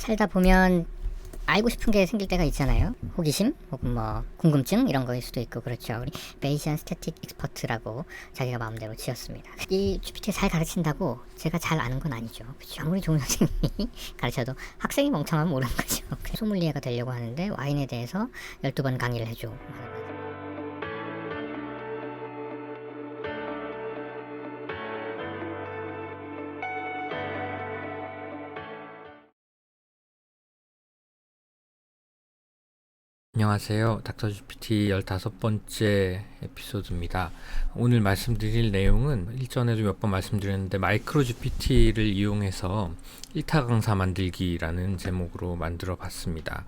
살다 보면 알고 싶은 게 생길 때가 있잖아요. 호기심 혹은 뭐 궁금증 이런 거일 수도 있고 그렇죠. 우리 베이시안 스태틱 익스퍼트라고 자기가 마음대로 지었습니다. 이 GPT가 잘 가르친다고 제가 잘 아는 건 아니죠. 그쵸? 아무리 좋은 선생님이 가르쳐도 학생이 멍청하면 모르는 거죠. 소믈리에가 되려고 하는데 와인에 대해서 12번 강의를 해줘. 안녕하세요. 닥터 GPT 15번째 에피소드입니다. 오늘 말씀드릴 내용은 일전에도 몇 번 말씀드렸는데 마이크로 GPT를 이용해서 1타 강사 만들기라는 제목으로 만들어 봤습니다.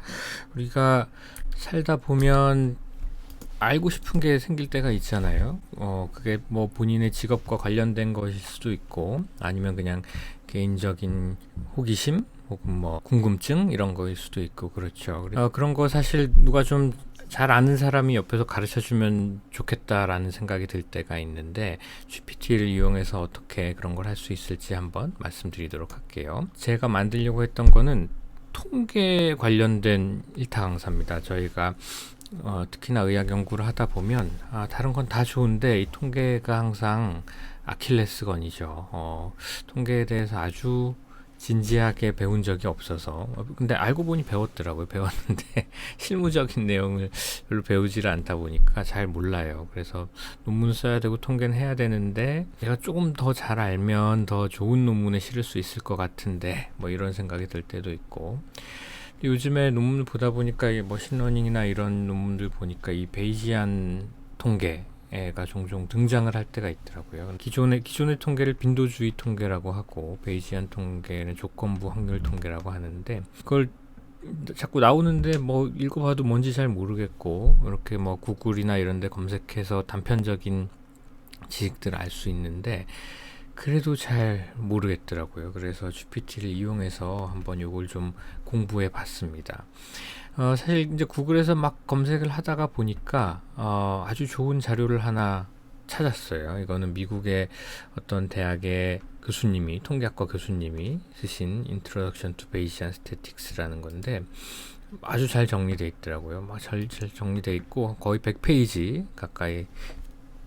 우리가 살다 보면 알고 싶은 게 생길 때가 있잖아요. 그게 뭐 본인의 직업과 관련된 것일 수도 있고 아니면 그냥 개인적인 호기심 혹은 뭐 궁금증 이런 거일 수도 있고 그렇죠. 그런 거 사실 누가 좀 잘 아는 사람이 옆에서 가르쳐 주면 좋겠다라는 생각이 들 때가 있는데 GPT를 이용해서 어떻게 그런 걸 할 수 있을지 한번 말씀드리도록 할게요. 제가 만들려고 했던 거는 통계 관련된 1타 강사입니다. 저희가 특히나 의학 연구를 하다 보면 다른 건 다 좋은데 이 통계가 항상 아킬레스건이죠. 통계에 대해서 아주 진지하게 배운 적이 없어서 근데 알고 보니 배웠더라고요. 배웠는데 실무적인 내용을 별로 배우지를 않다 보니까 잘 몰라요. 그래서 논문 써야 되고 통계는 해야 되는데 내가 조금 더 잘 알면 더 좋은 논문에 실을 수 있을 것 같은데 뭐 이런 생각이 들 때도 있고 요즘에 논문을 보다 보니까 이 머신러닝이나 이런 논문들 보니까 이 베이지안 통계가 종종 등장을 할 때가 있더라고요. 기존의 통계를 빈도주의 통계라고 하고 베이지안 통계는 조건부 확률 통계라고 하는데 그걸 자꾸 나오는데 뭐 읽어봐도 뭔지 잘 모르겠고 이렇게 뭐 구글이나 이런 데 검색해서 단편적인 지식들을 알 수 있는데 그래도 잘 모르겠더라고요. 그래서 GPT를 이용해서 한번 요걸 좀 공부해 봤습니다. 사실 이제 구글에서 막 검색을 하다가 보니까 아주 좋은 자료를 하나 찾았어요. 이거는 미국의 어떤 대학의 교수님이 통계학과 교수님이 쓰신 Introduction to Bayesian Statistics라는 건데 아주 잘 정리되어 있더라고요. 막 잘 정리되어 있고 거의 100페이지 가까이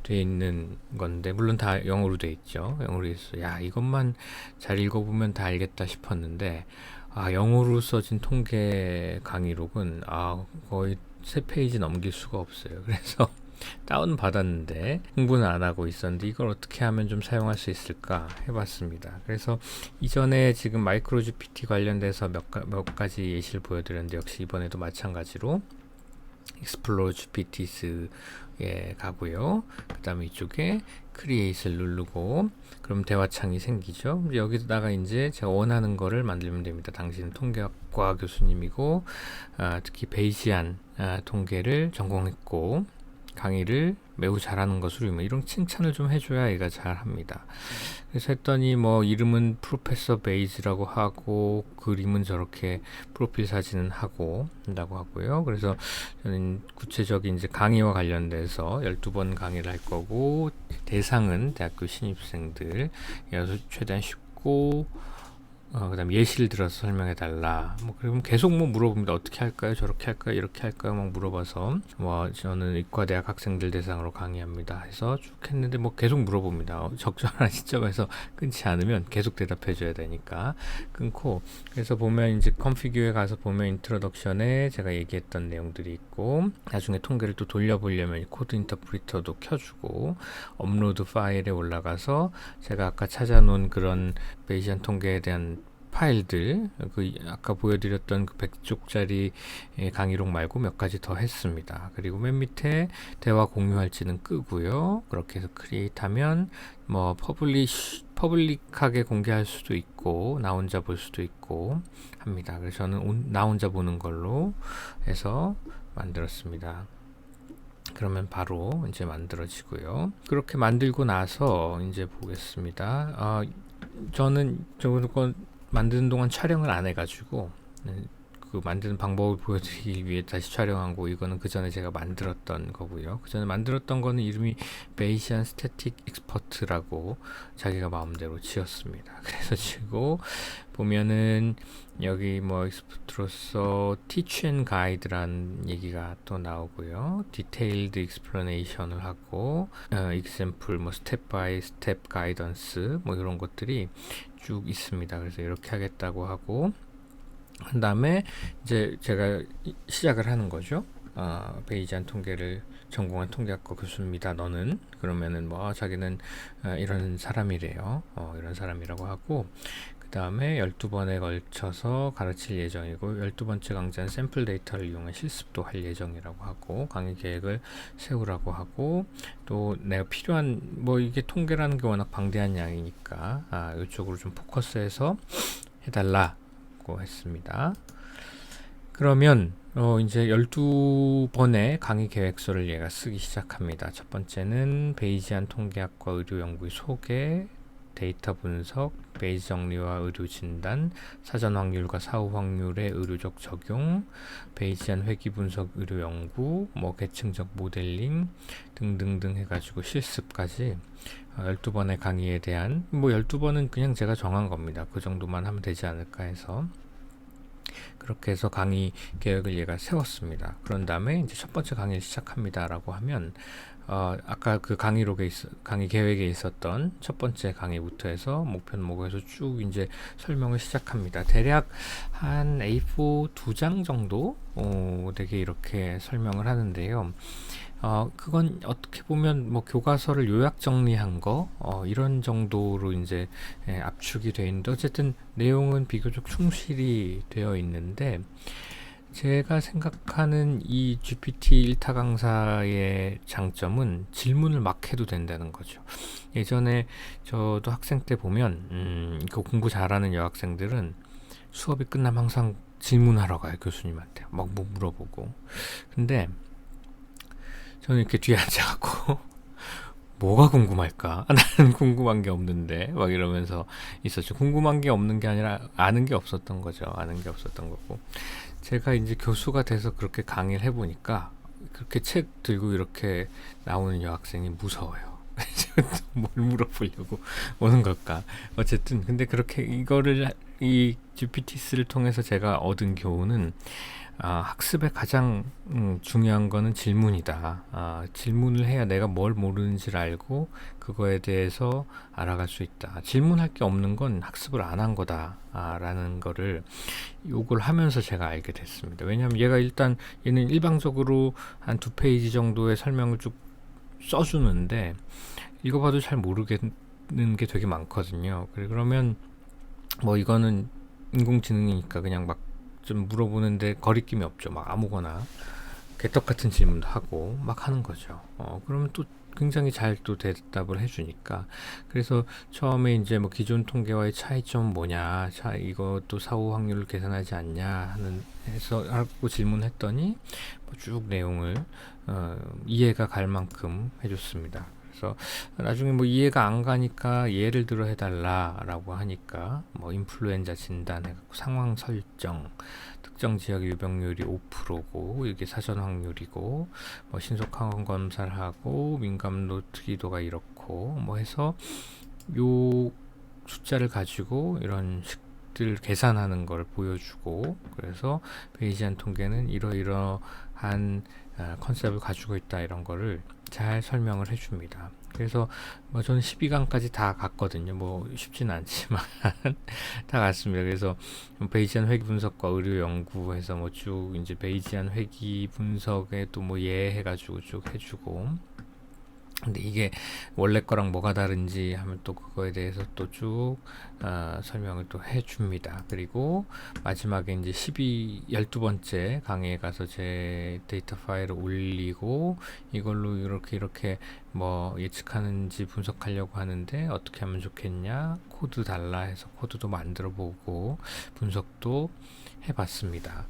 돼 있는 건데 물론 다 영어로 돼 있죠. 영어로 있어. 야 이것만 잘 읽어보면 다 알겠다 싶었는데 영어로 써진 통계 강의록은 거의 3페이지 넘길 수가 없어요. 그래서 다운 받았는데 공부는 안 하고 있었는데 이걸 어떻게 하면 좀 사용할 수 있을까 해봤습니다. 그래서 이전에 지금 마이크로 GPT 관련돼서 몇 가지 예시를 보여드렸는데 역시 이번에도 마찬가지로 Explore GPTs에 가고요. 그 다음에 이쪽에 Create을 누르고 그럼 대화창이 생기죠. 여기다가 이제 제가 원하는 거를 만들면 됩니다. 당신은 통계학과 교수님이고 특히 베이지안 통계를 전공했고 강의를 매우 잘하는 것으로 유명. 이런 칭찬을 좀 해줘야 얘가 잘합니다. 그래서 했더니 뭐 이름은 프로페서 베이즈라고 하고 그림은 저렇게 프로필 사진은 하고 한다고 하고요. 그래서 저는 구체적인 이제 강의와 관련돼서 12번 강의를 할 거고 대상은 대학교 신입생들 그래서 최대한 쉽고 그다음 예시를 들어서 설명해 달라. 뭐 그러면 계속 뭐 물어봅니다. 어떻게 할까요? 저렇게 할까요? 이렇게 할까요? 막 물어봐서 뭐 저는 의과대학 학생들 대상으로 강의합니다. 해서 쭉 했는데 뭐 계속 물어봅니다. 적절한 시점에서 끊지 않으면 계속 대답해 줘야 되니까 끊고 그래서 보면 이제 컨피규어에 가서 보면 인트로덕션에 제가 얘기했던 내용들이 있고 나중에 통계를 또 돌려보려면 코드 인터프리터도 켜주고 업로드 파일에 올라가서 제가 아까 찾아놓은 그런 베이지안 통계에 대한 파일들 아까 보여드렸던 그 100쪽짜리 강의록 말고 몇 가지 더 했습니다. 그리고 맨 밑에 대화 공유할지는 끄고요. 그렇게 해서 크리에이트 하면 뭐 퍼블릭하게 공개할 수도 있고 나 혼자 볼 수도 있고 합니다. 그래서 저는 나 혼자 보는 걸로 해서 만들었습니다. 그러면 바로 이제 만들어지고요. 그렇게 만들고 나서 이제 보겠습니다. 저는 저거 만드는 동안 촬영을 안 해가지고 그 만드는 방법을 보여드리기 위해 다시 촬영한 거, 이거는 그 전에 제가 만들었던 거고요. 그 전에 만들었던 거는 이름이 베이시안 스태틱 익스퍼트라고 자기가 마음대로 지었습니다. 그래서 지고 보면은 여기 뭐 익스퍼트로서 teach and guide란 얘기가 또 나오고요. detailed explanation을 하고 example 뭐 step by step guidance 뭐 이런 것들이 쭉 있습니다. 그래서 이렇게 하겠다고 하고, 그 다음에 이제 제가 시작을 하는 거죠. 베이지안 통계를 전공한 통계학과 교수입니다. 너는 그러면은 뭐 자기는 이런 사람이래요. 이런 사람이라고 하고, 그 다음에 12번에 걸쳐서 가르칠 예정이고 12번째 강좌는 샘플 데이터를 이용한 실습도 할 예정이라고 하고, 강의 계획을 세우라고 하고, 또 내가 필요한 뭐 이게 통계라는 게 워낙 방대한 양이니까 이쪽으로 좀 포커스해서 해달라고 했습니다. 그러면 이제 12번의 강의 계획서를 얘가 쓰기 시작합니다. 첫 번째는 베이지안 통계학과 의료연구의 소개, 데이터 분석, 베이지 정리와 의료 진단, 사전 확률과 사후 확률의 의료적 적용, 베이지안 회귀 분석 의료 연구, 뭐 계층적 모델링 등등등 해가지고 실습까지 12번의 강의에 대한, 뭐 12번은 그냥 제가 정한 겁니다. 그 정도만 하면 되지 않을까 해서 그렇게 해서 강의 계획을 얘가 세웠습니다. 그런 다음에 이제 첫 번째 강의를 시작합니다 라고 하면 아까 그 강의 계획에 있었던 첫 번째 강의부터 해서 목표목에서 쭉 이제 설명을 시작합니다. 대략 한 A4 2장 정도 되게 이렇게 설명을 하는데요. 그건 어떻게 보면 뭐 교과서를 요약 정리한 거 이런 정도로 이제 압축이 되어 있는데, 어쨌든 내용은 비교적 충실히 되어 있는데, 제가 생각하는 이 GPT 1타 강사의 장점은 질문을 막 해도 된다는 거죠. 예전에 저도 학생 때 보면 그 공부 잘하는 여학생들은 수업이 끝나면 항상 질문하러 가요. 교수님한테 막 뭐 물어보고. 근데 저는 이렇게 뒤에 앉아갖고 뭐가 궁금할까? 나는 궁금한 게 없는데 막 이러면서 있었죠. 궁금한 게 없는 게 아니라 아는 게 없었던 거죠. 아는 게 없었던 거고, 제가 이제 교수가 돼서 그렇게 강의를 해보니까 그렇게 책 들고 이렇게 나오는 여학생이 무서워요. 뭘 물어보려고 오는 걸까? 어쨌든 근데 그렇게 이 GPT를 통해서 제가 얻은 교훈은 학습의 가장 중요한 거는 질문이다. 질문을 해야 내가 뭘 모르는지를 알고 그거에 대해서 알아갈 수 있다. 질문할 게 없는 건 학습을 안 한 거다. 라는 거를 요걸 하면서 제가 알게 됐습니다. 왜냐하면 얘는 일방적으로 한 2페이지 정도의 설명을 쭉 써주는데 읽어봐도 잘 모르겠는 게 되게 많거든요. 그러면 뭐 이거는 인공지능이니까 그냥 막 좀 물어보는데 거리낌이 없죠. 막 아무거나 개떡 같은 질문도 하고 막 하는 거죠. 그러면 또 굉장히 잘 또 대답을 해주니까. 그래서 처음에 이제 뭐 기존 통계와의 차이점은 뭐냐, 이것도 사후 확률을 계산하지 않냐 해서 하고 질문했더니 쭉 내용을 이해가 갈 만큼 해줬습니다. 그래서 나중에 뭐 이해가 안 가니까 예를 들어 해달라라고 하니까 뭐 인플루엔자 진단해갖고 상황 설정, 특정 지역 유병률이 5%고 이게 사전 확률이고 뭐 신속 항원 검사를 하고 민감도 특이도가 이렇고 뭐 해서 요 숫자를 가지고 이런 식들 계산하는 걸 보여주고, 그래서 베이지안 통계는 이러이러한 컨셉을 가지고 있다, 이런 거를 잘 설명을 해줍니다. 그래서 뭐 저는 12강까지 다 갔거든요. 뭐 쉽지는 않지만 다 갔습니다. 그래서 베이지안 회귀 분석과 의료 연구해서 뭐 쭉 이제 베이지안 회귀 분석에 또 뭐 예해가지고 쭉 해주고, 근데 이게 원래 거랑 뭐가 다른지 하면 또 그거에 대해서 또 쭉 설명을 또 해줍니다. 그리고 마지막에 이제 12번째 강의에 가서 제 데이터 파일을 올리고 이걸로 이렇게 뭐 예측하는지 분석하려고 하는데 어떻게 하면 좋겠냐, 코드 달라 해서 코드도 만들어 보고 분석도 해봤습니다.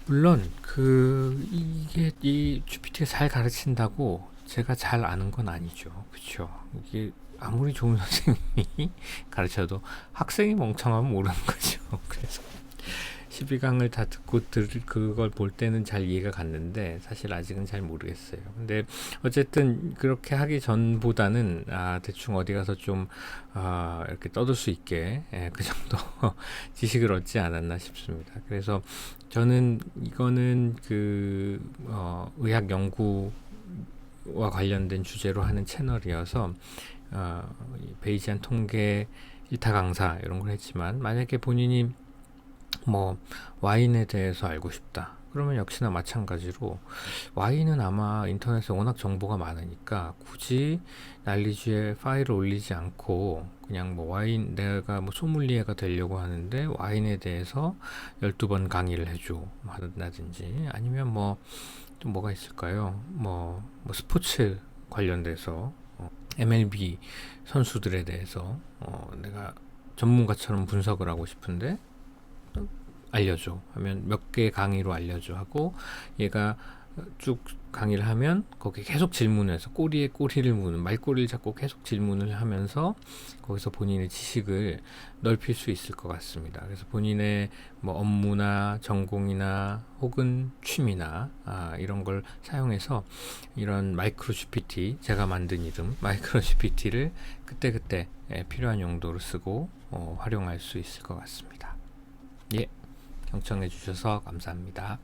물론 이게 이 GPT가 잘 가르친다고 제가 잘 아는 건 아니죠. 그렇죠? 이게 아무리 좋은 선생님이 가르쳐도 학생이 멍청하면 모르는 거죠. 그래서 12강을 다 듣고 그걸 볼 때는 잘 이해가 갔는데 사실 아직은 잘 모르겠어요. 근데 어쨌든 그렇게 하기 전보다는 대충 어디 가서 좀 이렇게 떠들 수 있게 그 정도 지식을 얻지 않았나 싶습니다. 그래서 저는 이거는 의학 연구와 관련된 주제로 하는 채널이어서 이 베이지안 통계 일타 강사 이런 걸 했지만, 만약에 본인이 뭐 와인에 대해서 알고 싶다 그러면 역시나 마찬가지로 와인은 아마 인터넷에 워낙 정보가 많으니까 굳이 난리지에 파일을 올리지 않고 그냥 뭐 와인, 내가 뭐 소믈리에가 되려고 하는데 와인에 대해서 12번 강의를 해줘 한다든지, 아니면 뭐 또 뭐가 있을까요? 뭐 스포츠 관련돼서 MLB 선수들에 대해서 내가 전문가처럼 분석을 하고 싶은데 알려줘 하면 몇 개 강의로 알려줘 하고, 얘가 쭉 강의를 하면 거기 계속 질문해서 꼬리에 꼬리를 무는, 말꼬리를 잡고 계속 질문을 하면서 거기서 본인의 지식을 넓힐 수 있을 것 같습니다. 그래서 본인의 뭐 업무나 전공이나 혹은 취미나 이런 걸 사용해서 이런 마이크로 GPT, 제가 만든 이름 마이크로 GPT를 그때그때 필요한 용도로 쓰고 활용할 수 있을 것 같습니다. 예, 경청해 주셔서 감사합니다.